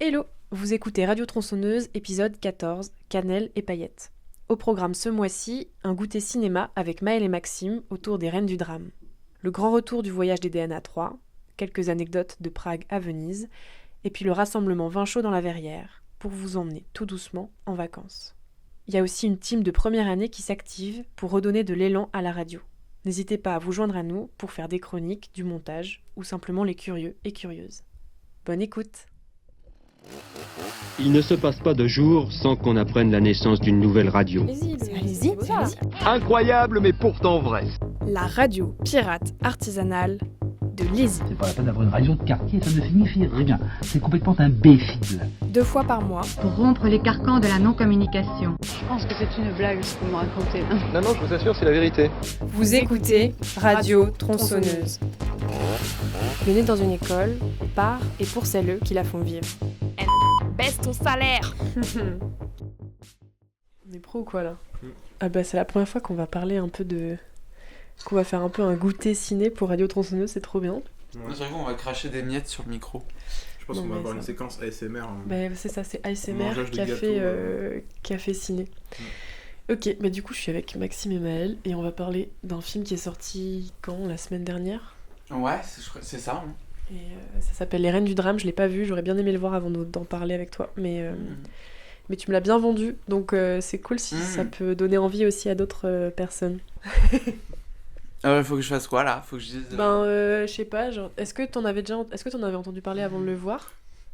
Hello, vous écoutez Radio Tronçonneuse, épisode 14, Cannelle et paillettes. Au programme ce mois-ci, un goûter cinéma avec Maëlle et Maxime autour des Reines du Drame. Le grand retour du voyage des DNA 3, quelques anecdotes de Prague à Venise, et puis le rassemblement vin chaud dans la Verrière, pour vous emmener tout doucement en vacances. Il y a aussi une team de première année qui s'active pour redonner de l'élan à la radio. N'hésitez pas à vous joindre à nous pour faire des chroniques, du montage, ou simplement les curieux et curieuses. Bonne écoute! Il ne se passe pas de jour sans qu'on apprenne la naissance d'une nouvelle radio. Allez-y. Incroyable mais pourtant vrai. La radio pirate artisanale de Lizy. C'est pas la peine d'avoir une radio de quartier, ça ne signifie rien. C'est complètement imbécile. 2 fois par mois. Pour rompre les carcans de la non-communication. Je pense que c'est une blague ce que vous me racontez là. Non, je vous assure, c'est la vérité. Vous écoutez Radio Tronçonneuse. Menée dans une école, par et pour celles qui la font vivre. Baisse ton salaire. On est pro ou quoi là? Ah bah c'est la première fois qu'on va parler un peu de... qu'on va faire un peu un goûter ciné pour Radio Tronçonneuse, c'est trop bien. Ouais. J'avoue, on va cracher des miettes sur le micro. Je pense qu'on va avoir une séquence ASMR. Bah c'est ça, c'est ASMR Mangeage de café ciné. Ok, bah du coup je suis avec Maxime et Maëlle et on va parler d'un film qui est sorti quand? La semaine dernière? Ouais, c'est ça. Hein. Et ça s'appelle Les Reines du Drame, je l'ai pas vu, j'aurais bien aimé le voir avant d'en parler avec toi, mais tu me l'as bien vendu, donc c'est cool si ça peut donner envie aussi à d'autres personnes. Faut que je fasse quoi là? Faut que je dise. Je sais pas, genre, est-ce que t'en avais entendu parler avant de le voir?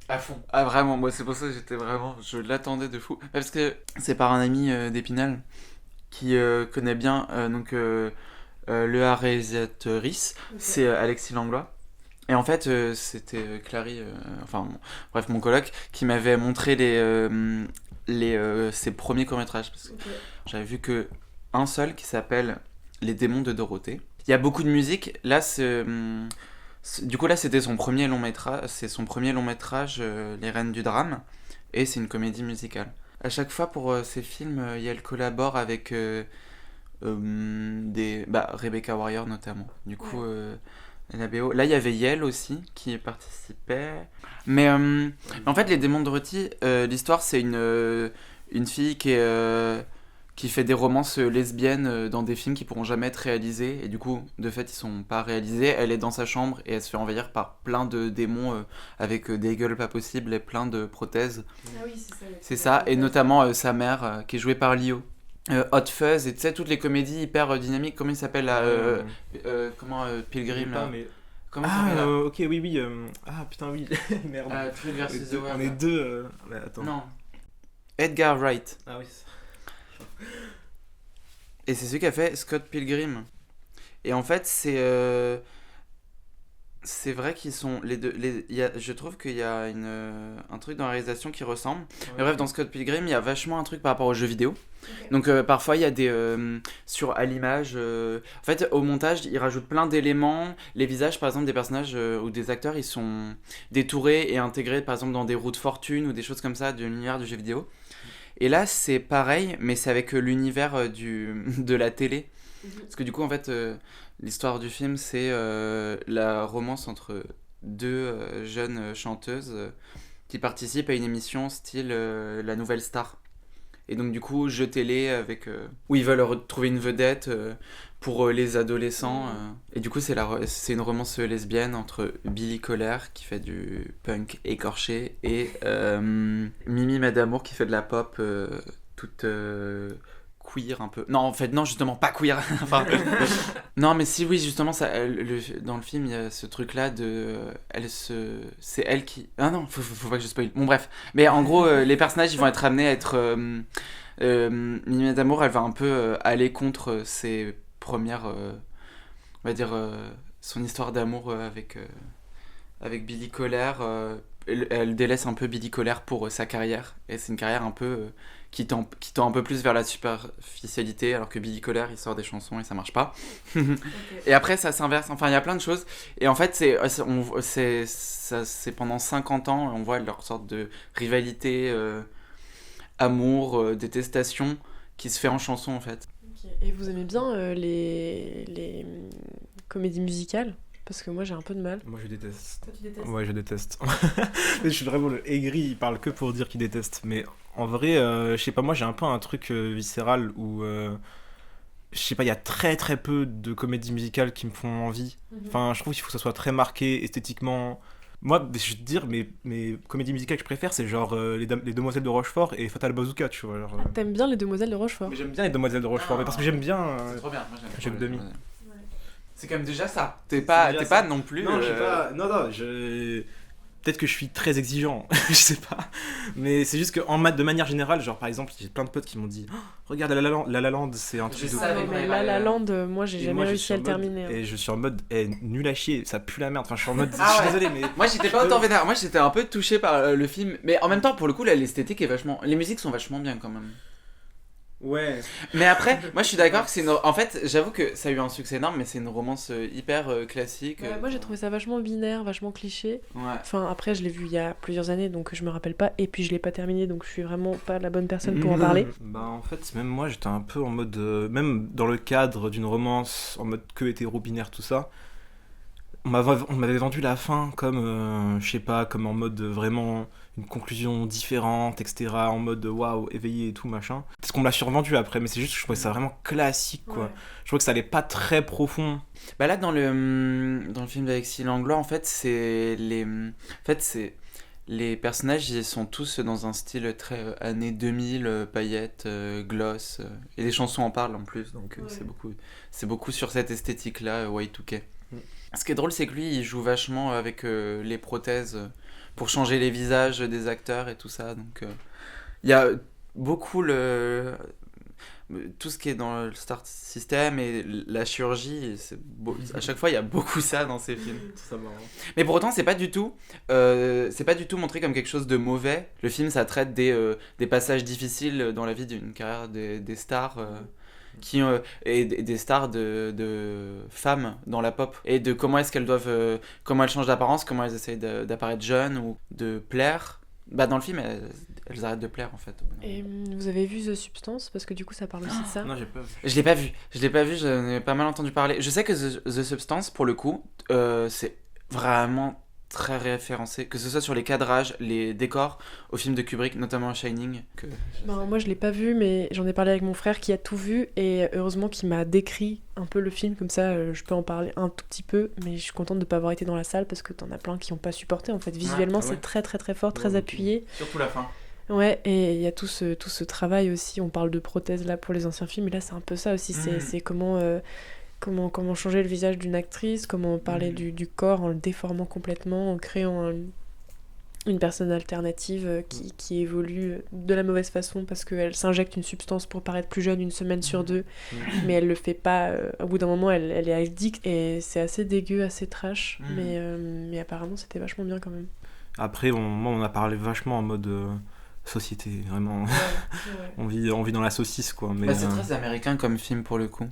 À fond. Ah vraiment, moi c'est pour ça que je l'attendais de fou. Parce que c'est par un ami d'Épinal qui connaît bien le réalisatrice, c'est Alexis Langlois. Et en fait, c'était Clary, mon coloc, qui m'avait montré ses premiers courts-métrages. Parce que j'avais vu que un seul qui s'appelle Les démons de Dorothée. Il y a beaucoup de musique. Là, c'était son premier long métrage. C'est son premier long métrage, Les Reines du Drame. Et c'est une comédie musicale. À chaque fois, pour ces films, elle collabore avec Rebecca Warrior notamment. Du coup... la BO. Là, il y avait Yel aussi qui participait. Mais en fait, Les démons de Dorothée, l'histoire, c'est une fille qui fait des romances lesbiennes dans des films qui pourront jamais être réalisés. Et du coup, de fait, ils sont pas réalisés. Elle est dans sa chambre et elle se fait envahir par plein de démons avec des gueules pas possibles et plein de prothèses. Ah oui, c'est ça. C'est ça. Et notamment sa mère, qui est jouée par Lio. Hot Fuzz et tu sais toutes les comédies hyper dynamiques, comment il s'appelle là Pilgrim là. Comment il s'appelle là ok oui putain oui merde. Truc versus The World. On est deux attends. Non. Edgar Wright. Ah oui. Et c'est celui qui a fait Scott Pilgrim. Et en fait c'est vrai qu'ils sont les deux. Je trouve qu'il y a un truc dans la réalisation qui ressemble. Ouais. Mais bref, dans Scott Pilgrim, il y a vachement un truc par rapport aux jeux vidéo. Okay. Donc parfois, il y a des... à l'image... En fait, au montage, ils rajoutent plein d'éléments. Les visages, par exemple, des personnages ou des acteurs, ils sont détourés et intégrés, par exemple, dans des roues de fortune ou des choses comme ça de l'univers du jeu vidéo. Et là, c'est pareil, mais c'est avec l'univers de la télé. Parce que du coup, en fait... l'histoire du film, c'est la romance entre deux jeunes chanteuses qui participent à une émission style La Nouvelle Star. Et donc du coup, jeu télé avec où ils veulent retrouver une vedette pour les adolescents. Et du coup, c'est une romance lesbienne entre Billy Colère qui fait du punk écorché et Mimi Madamour qui fait de la pop toute... queer un peu. Non, en fait, non, justement, pas queer. Enfin, non, mais si, oui, justement, dans le film, il y a ce truc-là de... c'est elle qui... Ah non, faut pas que je spoil. Bon, bref. Mais en gros, les personnages, ils vont être amenés à être... Mimi d'amour, elle va un peu aller contre ses premières... on va dire... son histoire d'amour avec Billy Colère. Elle délaisse un peu Billy Colère pour sa carrière. Et c'est une carrière un peu... qui tend un peu plus vers la superficialité, alors que Billy Colère, il sort des chansons et ça marche pas. Okay. Et après, ça s'inverse. Enfin, il y a plein de choses. Et en fait, c'est pendant 50 ans, on voit leur sorte de rivalité, amour, détestation, qui se fait en chanson, en fait. Okay. Et vous aimez bien les comédies musicales ? parce que moi j'ai un peu de mal. Moi je déteste. Toi tu détestes ? Ouais, je déteste. Je suis vraiment le aigri, il parle que pour dire qu'il déteste. Mais en vrai, je sais pas, moi j'ai un peu un truc viscéral où, je sais pas, il y a très très peu de comédies musicales qui me font envie. Enfin, je trouve qu'il faut que ça soit très marqué esthétiquement. Moi, je vais te dire, mes comédies musicales que je préfère, c'est genre les Demoiselles de Rochefort et Fatal Bazooka, tu vois. Genre, T'aimes bien les Demoiselles de Rochefort ? Mais j'aime bien les Demoiselles de Rochefort, mais parce que j'aime bien. C'est trop bien, moi Jacques Demy. C'est quand même déjà ça. T'es pas non plus. Non, je sais pas. Non, peut-être que je suis très exigeant, je sais pas. Mais c'est juste que de manière générale, genre par exemple, j'ai plein de potes qui m'ont dit regarde La La Land, c'est un truc de. savais mais La La Land, moi j'ai jamais réussi à le terminer. Et je suis en mode nul à chier, ça pue la merde. Enfin, je suis en mode. Ah je suis ouais. désolé, mais. Moi j'étais pas autant vénère. Moi j'étais un peu touché par le film. Mais en même temps, pour le coup, là, l'esthétique est vachement. Les musiques sont vachement bien quand même. Ouais. Mais après, moi je suis d'accord que c'est en fait, j'avoue que ça a eu un succès énorme, mais c'est une romance hyper classique. Ouais, moi j'ai trouvé ça vachement binaire, vachement cliché. Ouais. Enfin après je l'ai vu il y a plusieurs années donc je me rappelle pas et puis je l'ai pas terminé donc je suis vraiment pas la bonne personne pour en parler. Bah en fait même moi j'étais un peu en mode même dans le cadre d'une romance en mode que hétéro-binaire tout ça. On m'avait vendu la fin comme je sais pas, comme en mode vraiment une conclusion différente, etc. En mode waouh, éveillé et tout machin. C'est ce qu'on me l'a survendu après, mais c'est juste que je trouvais ça vraiment classique quoi. Ouais. Je trouvais que ça allait pas très profond. Bah là dans le film d'Alexis Langlois, en fait, c'est les personnages, ils sont tous dans un style très années 2000, paillettes, gloss, et les chansons en parlent en plus, donc c'est beaucoup sur cette esthétique-là, Y2K. Ce qui est drôle, c'est que lui, il joue vachement avec les prothèses pour changer les visages des acteurs et tout ça, donc il y a beaucoup tout ce qui est dans le Star System et la chirurgie, à chaque fois il y a beaucoup ça dans ces films. C'est marrant. Mais pour autant c'est pas du tout montré comme quelque chose de mauvais. Le film ça traite des passages difficiles dans la vie d'une carrière des stars et des stars de femmes dans la pop et de comment est-ce qu'elles doivent comment elles changent d'apparence, comment elles essayent d'apparaître jeunes ou de plaire. Bah dans le film elles arrêtent de plaire en fait. Et vous avez vu The Substance parce que du coup ça parle aussi de ça. Non, j'ai pas vu. Je l'ai pas vu, j'en ai pas mal entendu parler. Je sais que The Substance, pour le coup, c'est vraiment très référencé, que ce soit sur les cadrages, les décors, au film de Kubrick, notamment Shining. Moi je l'ai pas vu, mais j'en ai parlé avec mon frère qui a tout vu, et heureusement qu'il m'a décrit un peu le film, comme ça je peux en parler un tout petit peu, mais je suis contente de pas avoir été dans la salle parce que t'en as plein qui ont pas supporté en fait. Visuellement c'est très très très fort, très appuyé. Surtout la fin. Ouais, et il y a tout ce travail aussi, on parle de prothèses là pour les anciens films, mais là c'est un peu ça aussi, c'est comment changer le visage d'une actrice, comment parler du corps en le déformant complètement, en créant une personne alternative qui évolue de la mauvaise façon parce qu'elle s'injecte une substance pour paraître plus jeune une semaine sur deux, mais elle le fait pas, au bout d'un moment elle est addicte et c'est assez dégueu, assez trash, mais apparemment c'était vachement bien quand même. Après on a parlé vachement en mode société, vraiment. On vit dans la saucisse quoi. Mais c'est très américain comme film pour le coup.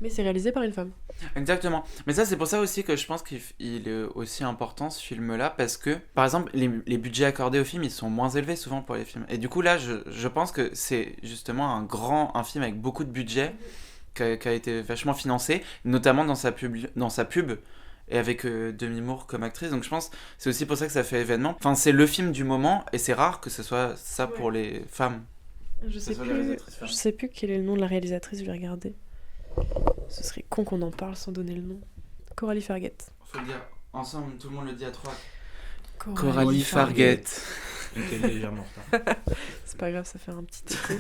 Mais c'est réalisé par une femme. Exactement. Mais ça c'est pour ça aussi que je pense qu'il est aussi important ce film là, parce que par exemple les budgets accordés au film ils sont moins élevés souvent pour les films. Et du coup là je pense que c'est justement un film avec beaucoup de budget qui a été vachement financé, notamment dans sa pub. Et avec Demi Moore comme actrice, donc je pense que c'est aussi pour ça que ça fait événement. Enfin, c'est le film du moment et c'est rare que ce soit ça pour les femmes. Je sais plus quel est le nom de la réalisatrice, je vais regarder. Ce serait con qu'on en parle sans donner le nom. Coralie Farguet. Faut le dire ensemble, tout le monde le dit à trois. Coralie Farguet. légèrement en retard. C'est pas grave, ça fait un petit écho.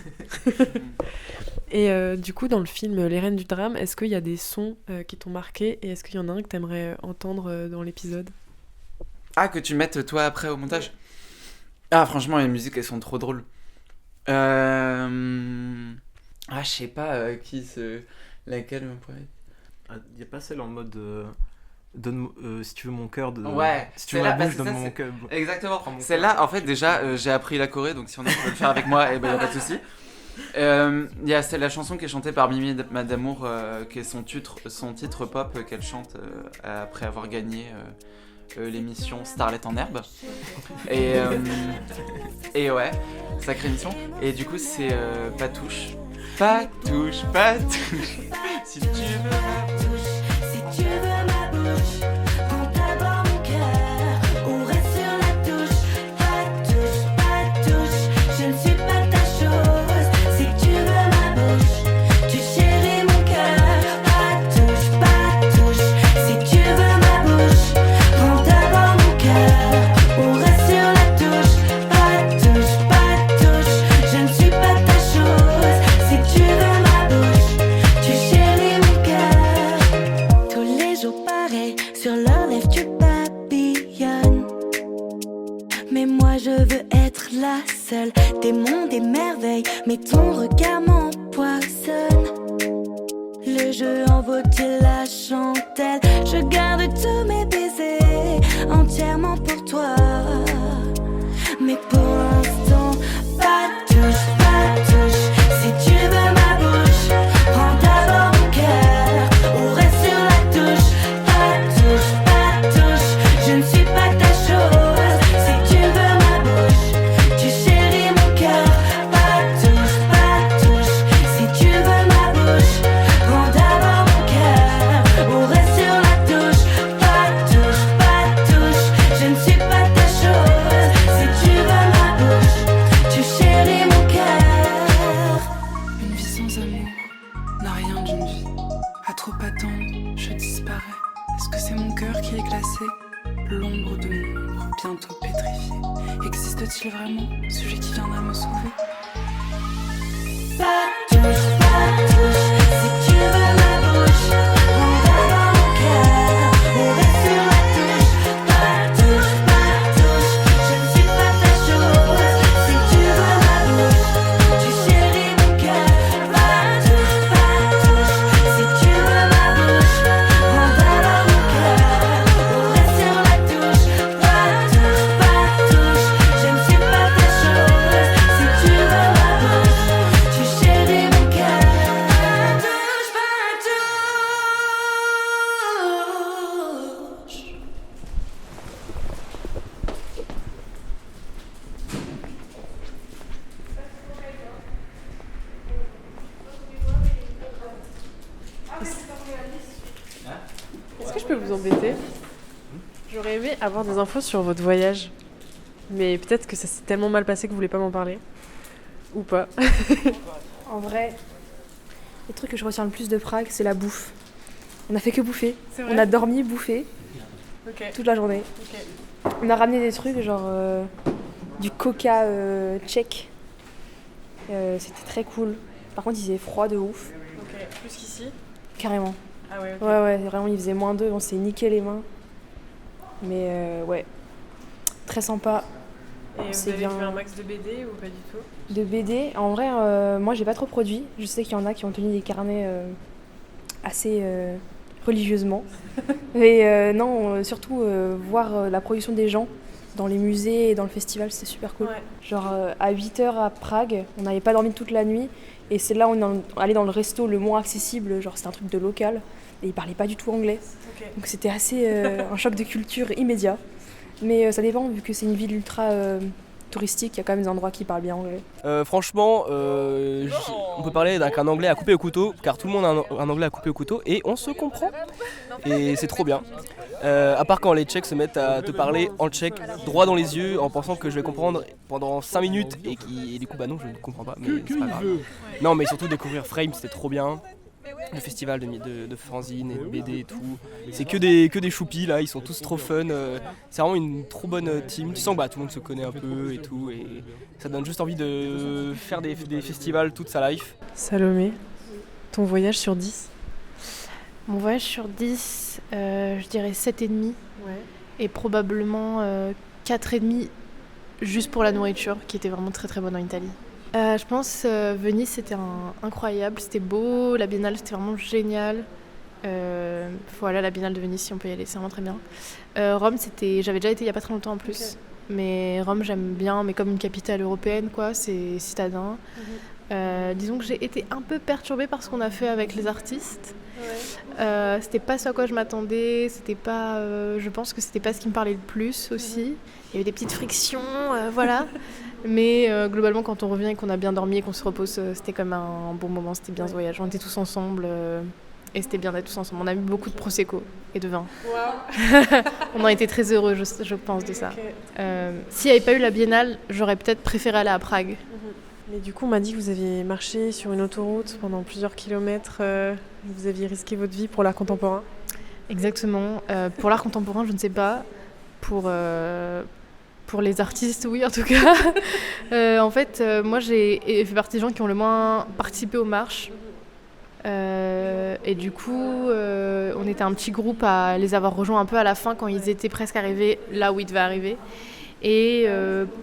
Et du coup, dans le film Les Reines du Drame, est-ce qu'il y a des sons qui t'ont marqué et est-ce qu'il y en a un que t'aimerais entendre dans l'épisode ? Ah, que tu mettes toi après au montage ? Ah, franchement, les musiques elles sont trop drôles. Ah, je sais pas laquelle me pourrait. Il y a pas celle en mode donne si tu veux mon cœur ouais, si tu veux ma bouche donne mon cœur. Exactement. Celle-là en fait déjà j'ai appris la Corée, donc si on a peut le faire avec moi, et ben y a pas de souci. Il y a la chanson qui est chantée par Mimi Madamour, qui est son titre pop qu'elle chante après avoir gagné l'émission Starlet en herbe. Et ouais, sacrée émission. Et du coup c'est Patouche. Si tu veux ma bouche, veux être la seule, des mondes, des merveilles, mais ton regard m'empoisonne. Le jeu en vaut-il la chandelle? Je garde tous mes baisers entièrement pour toi. Mais pour l'instant, pas de touche, pas de touche. Si tu veux ma bouche, prends d'abord mon cœur ou reste sur la touche. Pas de touche, pas de touche. Je ne suis pas ta chose. Si tu veux ma bouche, tu chéris mon cœur. Pas de touche, pas de touche. Si tu veux ma bouche, prends d'abord mon cœur ou reste sur la touche. Pas de touche, pas de touche. Je ne suis pas ta chose. Si tu veux ma bouche, tu chéris mon cœur. Une vie sans amour n'a rien d'une vie. À trop attendre, je disparais. Est-ce que c'est mon cœur qui est glacé? L'ombre de mon ombre, bientôt pétrifiée. Existe-t-il vraiment celui qui viendra me sauver? Pas de touche, pas de touche. Si tu veux ma bouche, prends d'abord mon cœur ou reste sur la touche. Pas de touche, pas de touche. Je ne suis pas ta chose. Si tu veux ma bouche, tu chéris mon cœur. Pas de touche, pas de touche. Si tu veux ma bouche, prends d'abord mon cœur ou reste sur la touche. Pas de touche, pas de touche. Je ne suis pas ta chose. Si tu veux ma bouche, tu chéris mon cœur. Pas de touche, pas de touche. Est-ce que je peux vous embêter? J'aurais aimé avoir des infos sur votre voyage. Mais peut-être que ça s'est tellement mal passé que vous voulez pas m'en parler. Ou pas. En vrai, le truc que je retiens le plus de Prague, c'est la bouffe. On a fait que bouffer. C'est vrai? On a dormi, bouffé Ok. toute la journée. Ok. On a ramené des trucs genre du coca tchèque. C'était très cool. Par contre, il faisait froid de ouf, Ok. Plus qu'ici? carrément. Ah ouais, ok. Ouais, vraiment, il faisait -2, on s'est niqué les mains. Mais ouais, très sympa. Et vous C'est avez bien. fait un max de BD ou pas du tout? De BD, en vrai, moi j'ai pas trop produit. Je sais qu'il y en a qui ont tenu des carnets assez religieusement. Mais non, surtout voir la production des gens dans les musées et dans le festival, c'est super cool. Ouais. Genre à 8h à Prague, on n'avait pas dormi toute la nuit. Et c'est là où on est allé dans le resto le moins accessible, genre c'était un truc de local. Et ils parlaient pas du tout anglais. Ok. Donc c'était assez un choc de culture immédiat. Mais ça dépend, vu que c'est une ville ultra touristique, il y a quand même des endroits qui parlent bien anglais. Franchement, on peut parler qu'un anglais à couper au couteau, car tout le monde a un anglais à couper au couteau, et on se comprend. Et c'est trop bien. À part quand les Tchèques se mettent à te parler en tchèque, droit dans les yeux, en pensant que je vais comprendre pendant 5 minutes, et du coup, bah non, je ne comprends pas, mais c'est pas grave. Non, mais surtout découvrir Frame, c'était trop bien. Le festival de fanzine et de BD et tout. C'est que des choupis là, ils sont tous trop fun. C'est vraiment une trop bonne team. Tu sens que bah, tout le monde se connaît un peu et tout. Et ça donne juste envie de faire des festivals toute sa life. Salomé, ton voyage sur 10? Mon voyage sur 10, je dirais 7,5. Ouais. Et probablement 4,5 juste pour la nourriture qui était vraiment très très bonne en Italie. Je pense Venise c'était incroyable, c'était beau, la Biennale c'était vraiment génial. Voilà, la Biennale de Venise si on peut y aller, c'est vraiment très bien. Rome j'avais déjà été il y a pas très longtemps en plus, okay. Mais Rome j'aime bien, mais comme une capitale européenne quoi, c'est citadin. Disons que j'ai été un peu perturbée par ce qu'on a fait avec les artistes. Ouais. C'était pas ce à quoi je m'attendais, c'était pas, je pense que c'était pas ce qui me parlait le plus aussi. Il y avait des petites frictions, voilà. Mais globalement, quand on revient et qu'on a bien dormi et qu'on se repose, c'était comme un bon moment, c'était bien ce voyage. On était tous ensemble et c'était bien d'être tous ensemble. On a eu beaucoup de prosecco et de vin. Wow. On a été très heureux, je pense, de ça. Okay. S'il n'y avait pas eu la Biennale, j'aurais peut-être préféré aller à Prague. Mais du coup, on m'a dit que vous aviez marché sur une autoroute pendant plusieurs kilomètres. Vous aviez risqué votre vie pour l'art contemporain. Exactement. Pour l'art contemporain, je ne sais pas. Pour les artistes, oui, en tout cas. En fait, moi, j'ai fait partie des gens qui ont le moins participé aux marches. Et du coup, on était un petit groupe à les avoir rejoints un peu à la fin, quand ils étaient presque arrivés là où ils devaient arriver. Et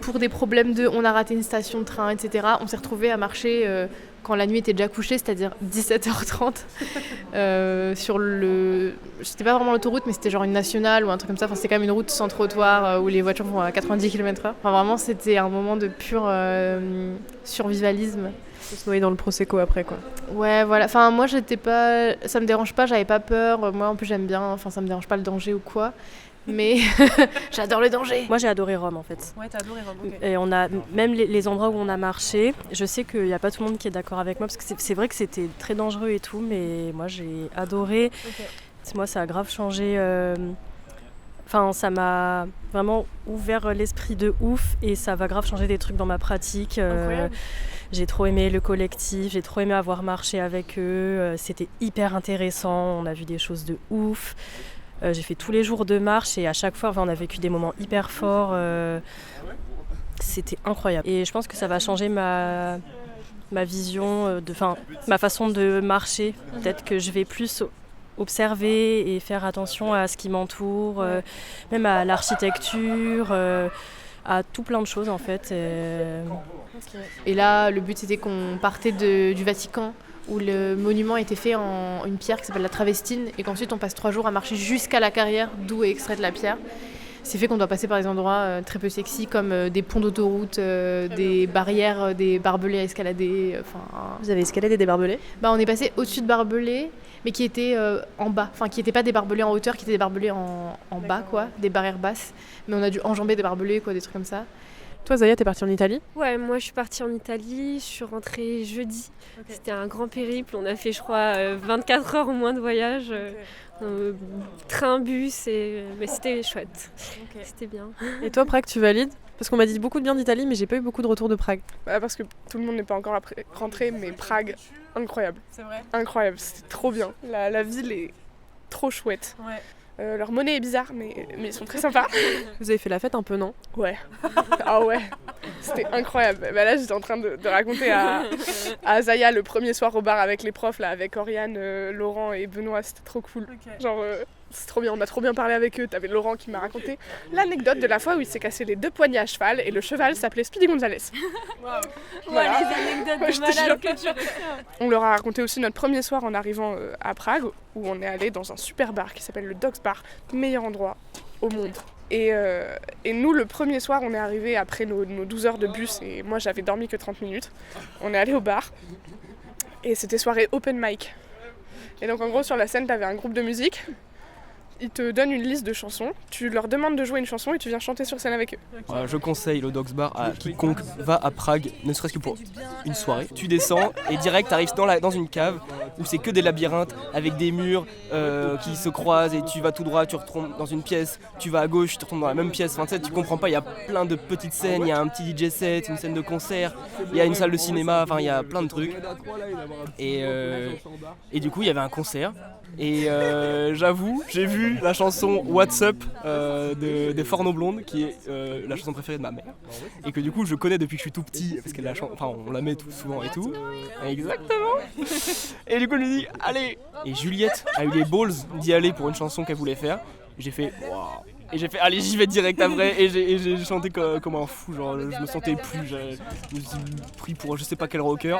pour des problèmes on a raté une station de train, etc., on s'est retrouvés à marcher quand la nuit était déjà couchée, c'est-à-dire 17h30, sur le... C'était pas vraiment l'autoroute, mais c'était genre une nationale ou un truc comme ça. Enfin, c'était quand même une route sans trottoir où les voitures vont à 90 km/h. Enfin, vraiment, c'était un moment de pur survivalisme. Se noyer dans le Prosecco après, quoi. Ouais, voilà. Enfin, moi, j'étais pas... Ça me dérange pas, j'avais pas peur. Moi, en plus, j'aime bien. Enfin, ça me dérange pas le danger ou quoi. Mais j'adore le danger. Moi j'ai adoré Rome en fait. Ouais, t'as adoré Rome, ok. Et on a même les endroits où on a marché, je sais qu'il n'y a pas tout le monde qui est d'accord avec moi parce que c'est vrai que c'était très dangereux et tout, mais moi j'ai adoré. Okay. Moi ça a grave changé. Enfin, ça m'a vraiment ouvert l'esprit de ouf et ça va grave changer des trucs dans ma pratique. J'ai trop aimé le collectif, j'ai trop aimé avoir marché avec eux. C'était hyper intéressant, on a vu des choses de ouf. J'ai fait tous les jours de marche et à chaque fois on a vécu des moments hyper forts. C'était incroyable. Et je pense que ça va changer ma vision, ma façon de marcher. Peut-être que je vais plus observer et faire attention à ce qui m'entoure, même à l'architecture, à tout plein de choses en fait. Et là, le but c'était qu'on partait du Vatican, où le monument était fait en une pierre qui s'appelle la Travestine, et qu'ensuite on passe 3 jours à marcher jusqu'à la carrière d'où est extraite la pierre. C'est fait qu'on doit passer par des endroits très peu sexy comme des ponts d'autoroute, des barrières, des barbelés à escalader. Vous avez escaladé des barbelés ? On est passé au-dessus de barbelés, mais qui étaient en bas. Enfin, qui n'étaient pas des barbelés en hauteur, qui étaient des barbelés en bas, quoi, des barrières basses. Mais on a dû enjamber des barbelés, quoi, des trucs comme ça. Toi, Zaya, t'es partie en Italie ? Ouais, moi je suis partie en Italie, je suis rentrée jeudi. Okay. C'était un grand périple, on a fait je crois 24 heures au moins de voyage, train, bus, mais c'était chouette, c'était bien. Et toi, Prague, tu valides ? Parce qu'on m'a dit beaucoup de bien d'Italie, mais j'ai pas eu beaucoup de retours de Prague. Parce que tout le monde n'est pas encore rentré, mais Prague, incroyable. C'est vrai ? Incroyable, c'était trop bien. La ville est trop chouette. Ouais. Leur monnaie est bizarre, mais ils sont très sympas. Vous avez fait la fête un peu, non ? Ouais. Ah ouais, c'était incroyable. Là, j'étais en train de raconter à Zaya le premier soir au bar avec les profs, là, avec Oriane, Laurent et Benoît. C'était trop cool. Okay. Genre, c'est trop bien, on a trop bien parlé avec eux. T'avais Laurent qui m'a raconté l'anecdote de la fois où il s'est cassé les 2 poignets à cheval et le cheval s'appelait Speedy Gonzales. Waouh. Voilà. Ouais, les anecdotes de malade que tu retiens. On leur a raconté aussi notre premier soir en arrivant à Prague, où on est allé dans un super bar qui s'appelle le Dogs Bar, meilleur endroit au monde. Et nous, le premier soir, on est arrivé après nos 12 heures de bus et moi j'avais dormi que 30 minutes. On est allé au bar et c'était soirée open mic. Et donc en gros sur la scène, t'avais un groupe de musique. Ils te donnent une liste de chansons, tu leur demandes de jouer une chanson et tu viens chanter sur scène avec eux. Je conseille le Dogs Bar à quiconque va à Prague, ne serait-ce que pour une soirée. Tu descends et direct t'arrives dans une cave où c'est que des labyrinthes avec des murs qui se croisent et tu vas tout droit, tu retombes dans une pièce, tu vas à gauche, tu retombes dans la même pièce. Enfin, tu comprends pas, il y a plein de petites scènes, il y a un petit DJ set, une scène de concert, il y a une salle de cinéma, enfin il y a plein de trucs. Et du coup il y avait un concert. Et j'avoue, j'ai vu la chanson What's Up des Forno Blondes, qui est la chanson préférée de ma mère, et que du coup je connais depuis que je suis tout petit parce qu'elle on la met tout souvent et tout. Exactement. Et du coup elle me dit allez. Et Juliette a eu les balls d'y aller pour une chanson qu'elle voulait faire. J'ai fait waouh. Et j'ai fait allez j'y vais direct après et j'ai chanté comme un fou, genre je me sentais plus, je me suis pris pour je sais pas quel rocker.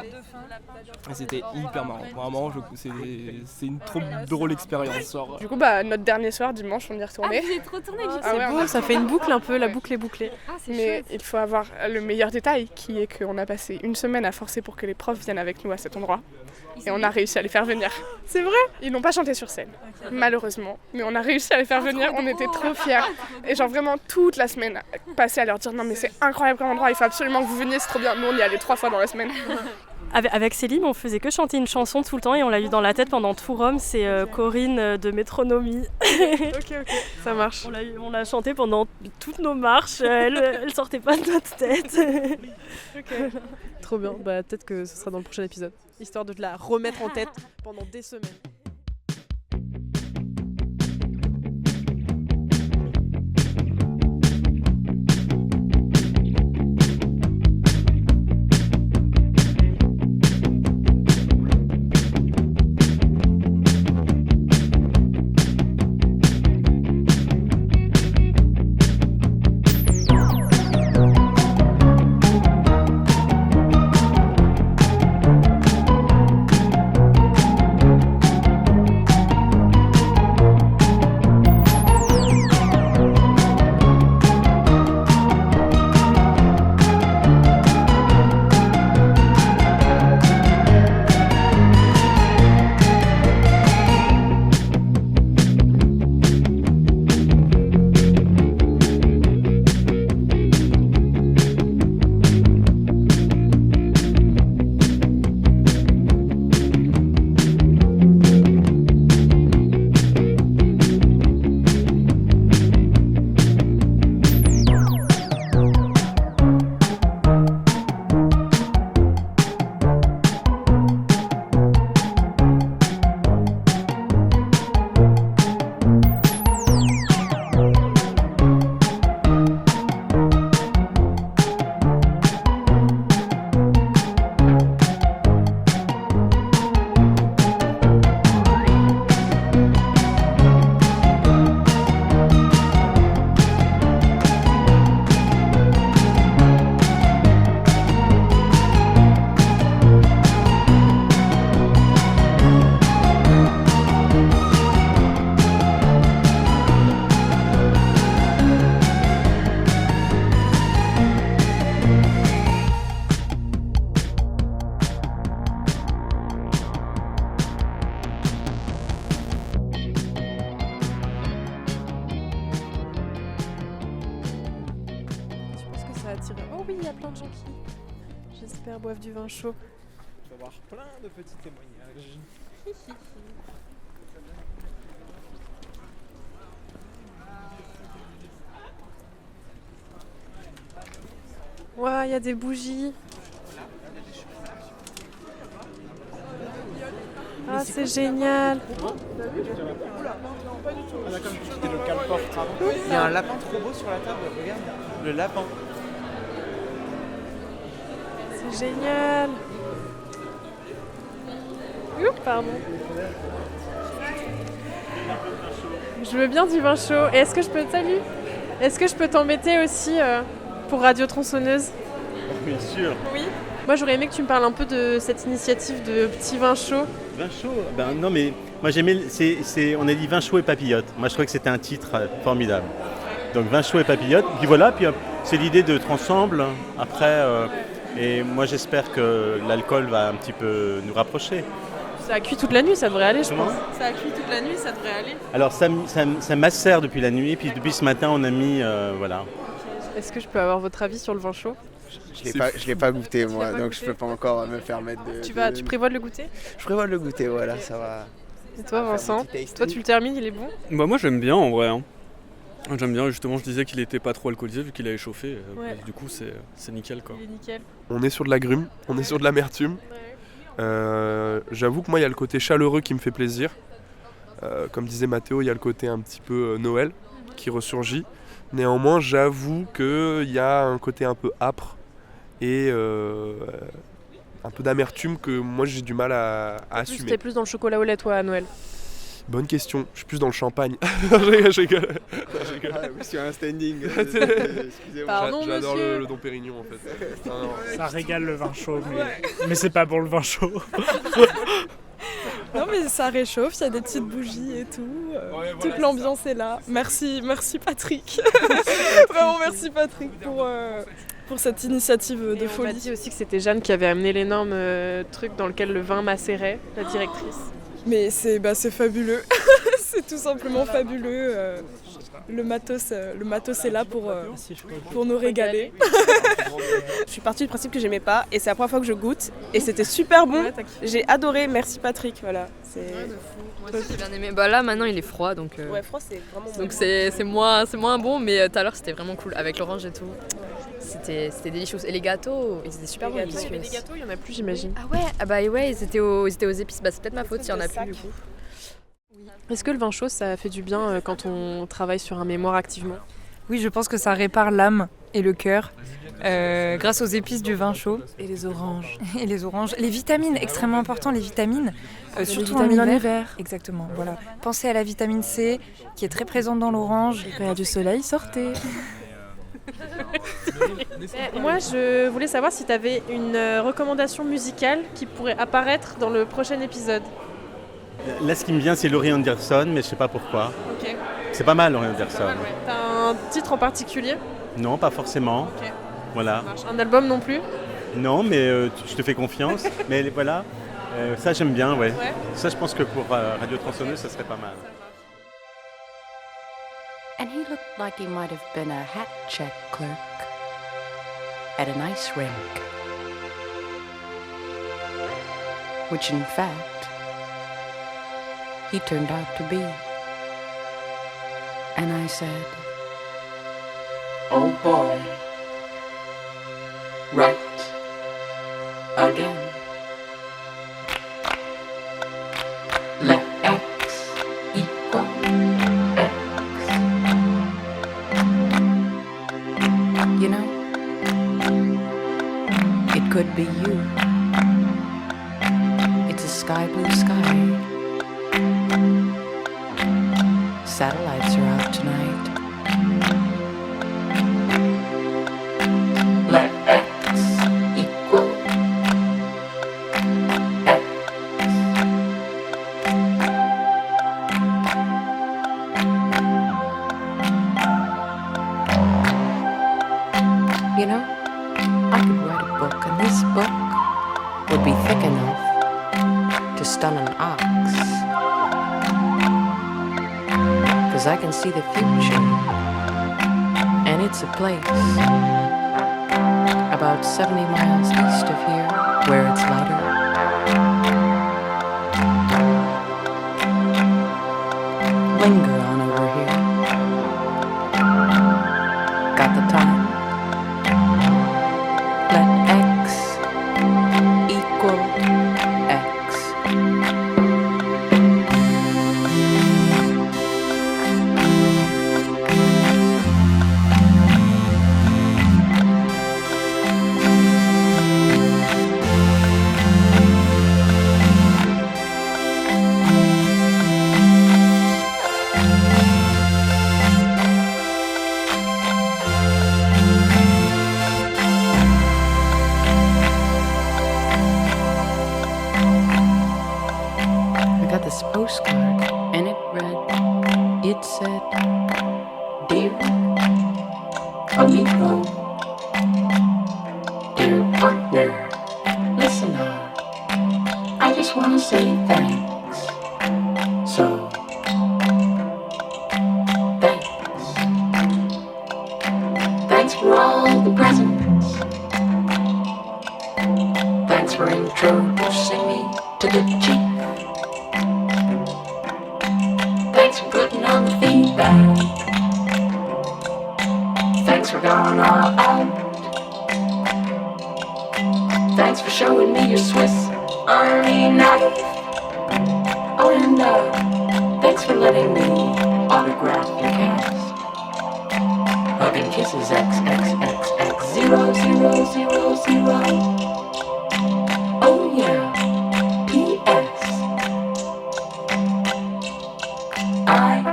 Et c'était hyper marrant, vraiment c'est une trop drôle expérience. Genre. Du coup notre dernier soir dimanche on y est retourné. Ah vous êtes retourné du coup. C'est beau, ça fait une boucle un peu, la boucle est bouclée. Ah, c'est mais chouette. Il faut avoir le meilleur détail qui est qu'on a passé une semaine à forcer pour que les profs viennent avec nous à cet endroit. Et on a réussi à les faire venir. C'est vrai ? Ils n'ont pas chanté sur scène, malheureusement. Mais on a réussi à les faire venir, on était trop fiers. Et genre vraiment toute la semaine, passer à leur dire non mais c'est incroyable comme endroit, il faut absolument que vous veniez, c'est trop bien. Nous on y allait 3 fois dans la semaine. Avec Céline, on faisait que chanter une chanson tout le temps et on l'a eu dans la tête pendant tout Rome, c'est Corinne de Métronomie. Ok, ça marche. On l'a chanté pendant toutes nos marches, elle sortait pas de notre tête. Ok, trop bien, peut-être que ce sera dans le prochain épisode, histoire de te la remettre en tête pendant des semaines. il y a plein de gens qui, j'espère, boivent du vin chaud. Tu vas voir plein de petits témoignages. Ouah, il y a des bougies. Ah, c'est génial. Il y a un lapin trop beau sur la table, regarde. Le lapin. C'est génial. Pardon. Je veux bien du vin chaud. Et est-ce que je peux t'embêter aussi pour Radio Tronçonneuse? Bien sûr. Oui. Moi, j'aurais aimé que tu me parles un peu de cette initiative de petits vins chauds. Vin chaud? Ben non, mais moi j'aimais. On a dit vin chaud et papillote. Moi, je trouvais que c'était un titre formidable. Donc vin chaud et papillote. Puis voilà. Puis c'est l'idée d'être ensemble. Après, et moi, j'espère que l'alcool va un petit peu nous rapprocher. Ça a cuit toute la nuit, ça devrait aller, je Comment? pense. Ça a cuit toute la nuit, ça devrait aller. Alors ça macère depuis la nuit. Puis depuis ce matin, on a mis voilà. Est-ce que je peux avoir votre avis sur le vin chaud? Je l'ai pas goûté moi, donc je peux pas encore me permettre de... Tu prévois de le goûter? Je prévois de le goûter, voilà, ça va. Et toi Vincent? Toi tu le termines, il est bon? Bah moi j'aime bien en vrai. Hein. J'aime bien, justement je disais qu'il était pas trop alcoolisé vu qu'il a échauffé. Ouais. Du coup c'est nickel quoi. Il est nickel. On est sur de l'agrumes, on est sur de l'amertume. J'avoue que moi il y a le côté chaleureux qui me fait plaisir. Comme disait Mathéo, il y a le côté un petit peu Noël qui ressurgit. Néanmoins, j'avoue qu'il y a un côté un peu âpre et un peu d'amertume que moi j'ai du mal à assumer. T'es plus dans le chocolat au lait toi à Noël? Bonne question, je suis plus dans le champagne. Je rigole. Ah, oui, sur un standing. Excusez-moi. Pardon, j'adore monsieur. le Dom Pérignon en fait. Non. Ça régale le vin chaud, mais c'est pas pour le vin chaud. Non mais ça réchauffe, il y a des petites bougies et tout. Toute l'ambiance est là. Merci Patrick. Vraiment merci Patrick pour cette initiative de folie. On m'a dit aussi que c'était Jeanne qui avait amené l'énorme truc dans lequel le vin macérait, la directrice. Mais c'est fabuleux. C'est tout simplement fabuleux. Le matos est là pour nous régaler. Je suis partie du principe que j'aimais pas et c'est la première fois que je goûte et c'était super bon. J'ai adoré, merci Patrick, voilà. Moi aussi j'ai bien aimé. Bah là maintenant il est froid donc. Ouais, froid c'est vraiment bon. Donc c'est moins bon mais tout à l'heure c'était vraiment cool avec l'orange et tout. C'était délicieux. Et les gâteaux, ils étaient super bons. Il y avait des gâteaux, il y en a plus j'imagine. Ah ouais, ils étaient aux épices. Bah c'est peut-être ma faute s'il y en a plus du coup. Est-ce que le vin chaud, ça fait du bien quand on travaille sur un mémoire activement? Oui, je pense que ça répare l'âme et le cœur grâce aux épices du vin chaud. Et les oranges. Et les oranges. Les vitamines, extrêmement important, les vitamines. Surtout vitamines en en hiver. hiver. Exactement, voilà. Pensez à la vitamine C, qui est très présente dans l'orange. Et quand il y a du soleil, sortez. Moi, je voulais savoir si tu avais une recommandation musicale qui pourrait apparaître dans le prochain épisode. Là, ce qui me vient, c'est Laurie Anderson, mais je sais pas pourquoi. Ok. C'est pas mal, Laurie Anderson. Ouais. T'as un titre en particulier? Non, pas forcément. Ok. Voilà. Un album non plus? Non, mais je te fais confiance. Mais voilà, ça j'aime bien, ouais. Ça, je pense que pour Radio Tronçonneuse, ça serait pas mal. And he looked like he might have been a hat check clerk at an ice rink. Which in fact, he turned out to be. And I said, oh boy, right again. Let X equal X. You know, it could be you. It's a sky blue sky. Satellites are out tonight. Let X equal X. You know, I could write a book, and this book would be thick enough to stun an ox. 'Cause I can see the future, and it's a place about 70 miles east of here, where it's lighter. Linger on over here. Got the time? Let X equal X. I got this postcard and it read, it said, Dear amigo, dear partner, listener, I just want to say thanks. So, thanks. Thanks for all the presents. Thanks for introducing me to the chief. Thanks for putting on the feedback. Thanks for going all out. Thanks for showing me your Swiss Army knife. Oh, and thanks for letting me autograph your cast. Hug and kisses XXXX 0000. Oh yeah. P.S. I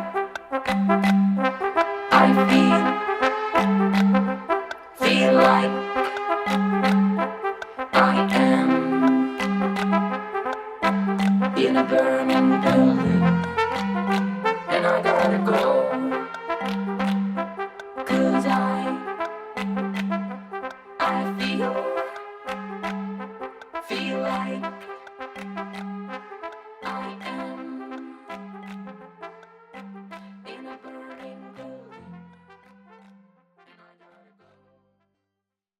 feel like I am in a burning building, and I gotta go, 'cause I feel like